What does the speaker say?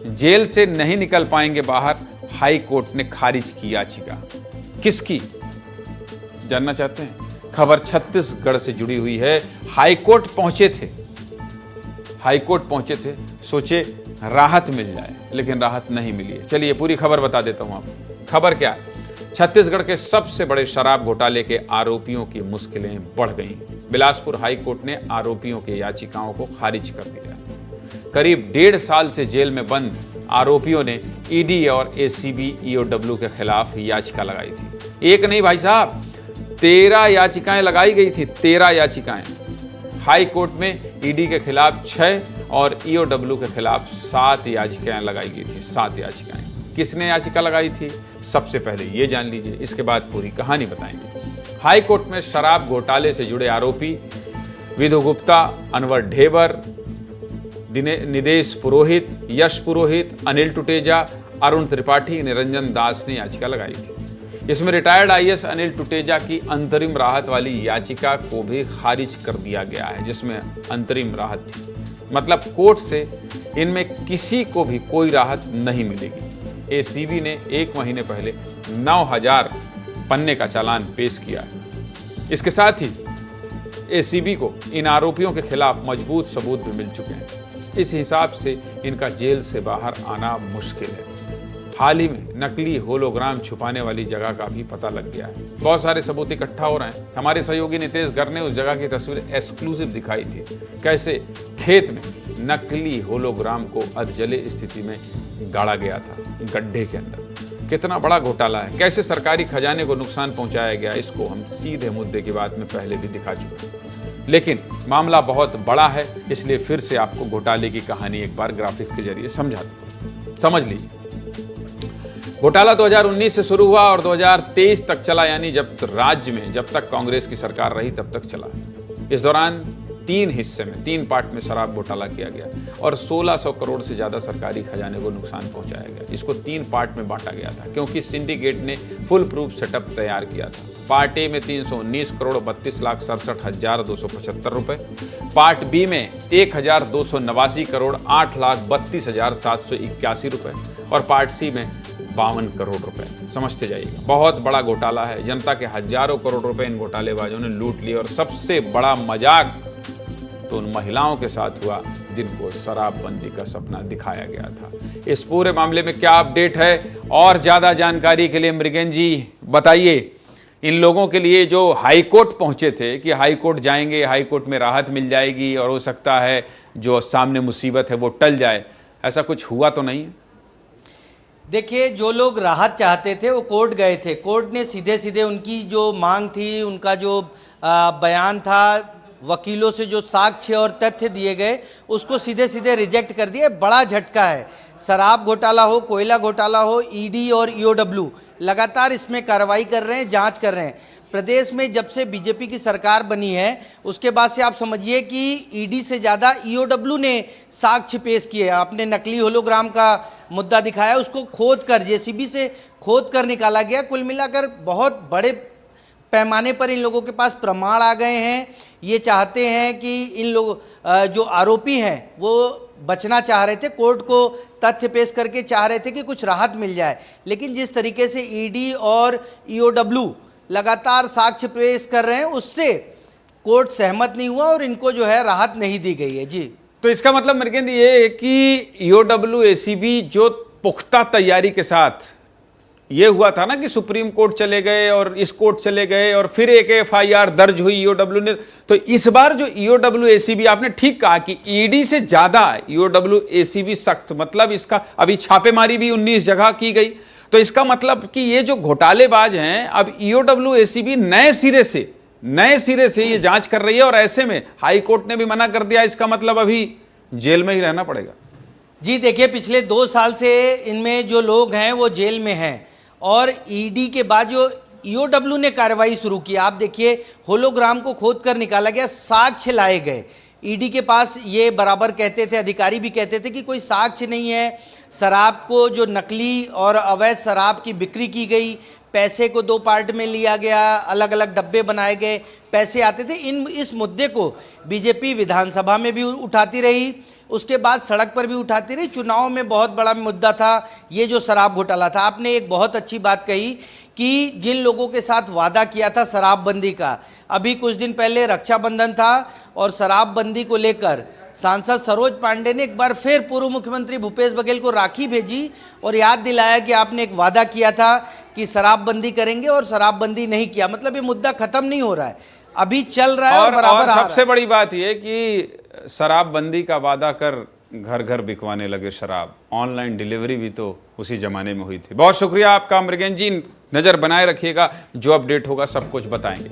Jail से नहीं निकल पाएंगे बाहर, हाई कोर्ट ने खारिज की याचिका। किसकी जानना चाहते हैं? खबर छत्तीसगढ़ से जुड़ी हुई है। हाई कोर्ट पहुंचे थे, सोचे राहत मिल जाए, लेकिन राहत नहीं मिली है। चलिए पूरी खबर बता देता हूं आपको। खबर क्या है? छत्तीसगढ़ के सबसे बड़े शराब घोटाले के आरोपियों की मुश्किलें बढ़ गईं। बिलासपुर हाई कोर्ट ने आरोपियों की याचिकाओं को खारिज कर दिया। करीब 1.5 साल से जेल में बंद आरोपियों ने ईडी और एसीबी ईओडब्ल्यू के खिलाफ याचिका लगाई थी। एक नहीं भाई साहब, 13 याचिकाएं लगाई गई थी। 13 याचिकाएं। हाई कोर्ट में ईडी के खिलाफ 6 और ईओडब्ल्यू के खिलाफ 7 याचिकाएं लगाई गई थी। 7 याचिकाएं। किसने याचिका लगाई थी? सबसे पहले ये जान लीजिए, इसके बाद पूरी कहानी बताएंगे। हाई कोर्ट में शराब घोटाले से जुड़े आरोपी विधु गुप्ता, अनवर ढेबर, निदेश पुरोहित, यश पुरोहित, अनिल टुटेजा, अरुण त्रिपाठी, निरंजन दास ने याचिका लगाई थी। इसमें रिटायर्ड आईएएस अनिल टुटेजा की अंतरिम राहत वाली याचिका को भी खारिज कर दिया गया है, जिसमें अंतरिम राहत थी। मतलब कोर्ट से इनमें किसी को भी कोई राहत नहीं मिलेगी। एसीबी ने 1 महीने पहले 9000 पन्ने का चालान पेश किया है। इसके साथ ही एसीबी को इन आरोपियों के खिलाफ मजबूत सबूत भी मिल चुके हैं। इस हिसाब से इनका जेल से बाहर आना मुश्किल है। हाल ही में नकली होलोग्राम छुपाने वाली जगह का भी पता लग गया है। बहुत सारे सबूत इकट्ठा हो रहे हैं। हमारे सहयोगी नितेश गर्ग ने उस जगह की तस्वीर एक्सक्लूसिव दिखाई थी। कैसे खेत में नकली होलोग्राम को अधजले स्थिति में गाड़ा गया था, गड्ढे के अंदर। कितना बड़ा घोटाला है, कैसे सरकारी खजाने को नुकसान पहुंचाया गया, इसको हम सीधे मुद्दे की बात में पहले भी दिखा चुके हैं। लेकिन मामला बहुत बड़ा है, इसलिए फिर से आपको घोटाले की कहानी एक बार ग्राफिक्स के जरिए समझ लीजिए। घोटाला 2019 से शुरू हुआ और 2023 तक चला, यानी जब राज्य में जब तक कांग्रेस की सरकार रही तब तक चला। इस दौरान 3 हिस्से में 3 पार्ट में शराब घोटाला किया गया और 1600 करोड़ से ज्यादा सरकारी खजाने को नुकसान पहुंचाया गया। इसको 3 पार्ट में बांटा गया था, क्योंकि सिंडिकेट ने फुल प्रूफ सेटअप तैयार किया था। पार्ट ए में 319 करोड़ 32,67,275 रुपए, पार्ट बी में 1,289 करोड़ 8,32,781 रुपए और पार्ट सी में 52 करोड़ रुपए। समझते जाइएगा, बहुत बड़ा घोटाला है। जनता के हजारों करोड़ रुपए इन घोटालेबाजों ने लूट लिए और सबसे बड़ा मजाक तो उन महिलाओं के साथ हुआ जिनको शराबबंदी का सपना दिखाया गया था। इस पूरे मामले में क्या अपडेट है और ज्यादा जानकारी के लिए मृगेन जी बताइए, इन लोगों के लिए जो हाई कोर्ट पहुंचे थे कि हाई कोर्ट जाएंगे, हाई कोर्ट में राहत मिल जाएगी और हो सकता है जो सामने मुसीबत है वो टल जाए, ऐसा कुछ हुआ तो नहीं? देखिए, जो लोग राहत चाहते थे वो कोर्ट गए थे। कोर्ट ने सीधे सीधे उनकी जो मांग थी, उनका जो बयान था, वकीलों से जो साक्ष्य और तथ्य दिए गए, उसको सीधे सीधे रिजेक्ट कर दिए। बड़ा झटका है। शराब घोटाला हो, कोयला घोटाला हो, ईडी और ईओडब्ल्यू लगातार इसमें कार्रवाई कर रहे हैं, जांच कर रहे हैं। प्रदेश में जब से बीजेपी की सरकार बनी है उसके बाद से आप समझिए कि ईडी से ज़्यादा ईओडब्ल्यू ने साक्ष्य पेश किए। आपने नकली होलोग्राम का मुद्दा दिखाया, उसको खोद कर जेसीबी से खोद कर निकाला गया। कुल मिलाकर बहुत बड़े पैमाने पर इन लोगों के पास प्रमाण आ गए हैं। ये चाहते हैं कि इन लोग जो आरोपी हैं वो बचना चाह रहे थे, कोर्ट को तथ्य पेश करके चाह रहे थे कि कुछ राहत मिल जाए। लेकिन जिस तरीके से ईडी और ईओडब्ल्यू लगातार साक्ष्य पेश कर रहे हैं, उससे कोर्ट सहमत नहीं हुआ और इनको जो है राहत नहीं दी गई है। जी, तो इसका मतलब मेरे कहते ये है कि ईओडब्ल्यू एसीबी जो पुख्ता तैयारी के साथ ये हुआ था ना कि सुप्रीम कोर्ट चले गए और इस कोर्ट चले गए और फिर एक एफआईआर दर्ज हुई ईओडब्ल्यू ने, तो इस बार जो ईओडब्ल्यू एसीबी, आपने ठीक कहा कि ईडी से ज्यादा ईओडब्ल्यू एसीबी सख्त, मतलब इसका अभी छापेमारी भी 19 जगह की गई। तो इसका मतलब कि ये जो घोटालेबाज हैं, अब ईओडब्ल्यू एसीबी नए सिरे से ये जांच कर रही है और ऐसे में हाई कोर्ट ने भी मना कर दिया। इसका मतलब अभी जेल में ही रहना पड़ेगा। जी देखिए, पिछले 2 साल से इनमें जो लोग हैं वो जेल में हैं और ईडी के बाद जो ईओडब्ल्यू ने कार्रवाई शुरू की, आप देखिए होलोग्राम को खोद कर निकाला गया, साक्ष्य लाए गए। ईडी के पास ये बराबर कहते थे, अधिकारी भी कहते थे कि कोई साक्ष्य नहीं है। शराब को जो नकली और अवैध शराब की बिक्री की गई, पैसे को 2 पार्ट में लिया गया, अलग अलग डब्बे बनाए गए, पैसे आते थे। इस मुद्दे को बीजेपी विधानसभा में भी उठाती रही, उसके बाद सड़क पर भी उठाती रही। चुनाव में बहुत बड़ा मुद्दा था ये जो शराब घोटाला था। आपने एक बहुत अच्छी बात कही कि जिन लोगों के साथ वादा किया था शराबबंदी का, अभी कुछ दिन पहले रक्षाबंधन था और शराबबंदी को लेकर सांसद सरोज पांडे ने एक बार फिर पूर्व मुख्यमंत्री भूपेश बघेल को राखी भेजी और याद दिलाया कि आपने एक वादा किया था कि शराबबंदी करेंगे और शराबबंदी नहीं किया। मतलब ये मुद्दा खत्म नहीं हो रहा है, अभी चल रहा है और बराबर आ सबसे बड़ी बात यह कि शराबबंदी का वादा कर घर घर बिकवाने लगे शराब। ऑनलाइन डिलीवरी भी तो उसी जमाने में हुई थी। बहुत शुक्रिया आपका मृगेन जी, नजर बनाए रखिएगा, जो अपडेट होगा सब कुछ बताएंगे।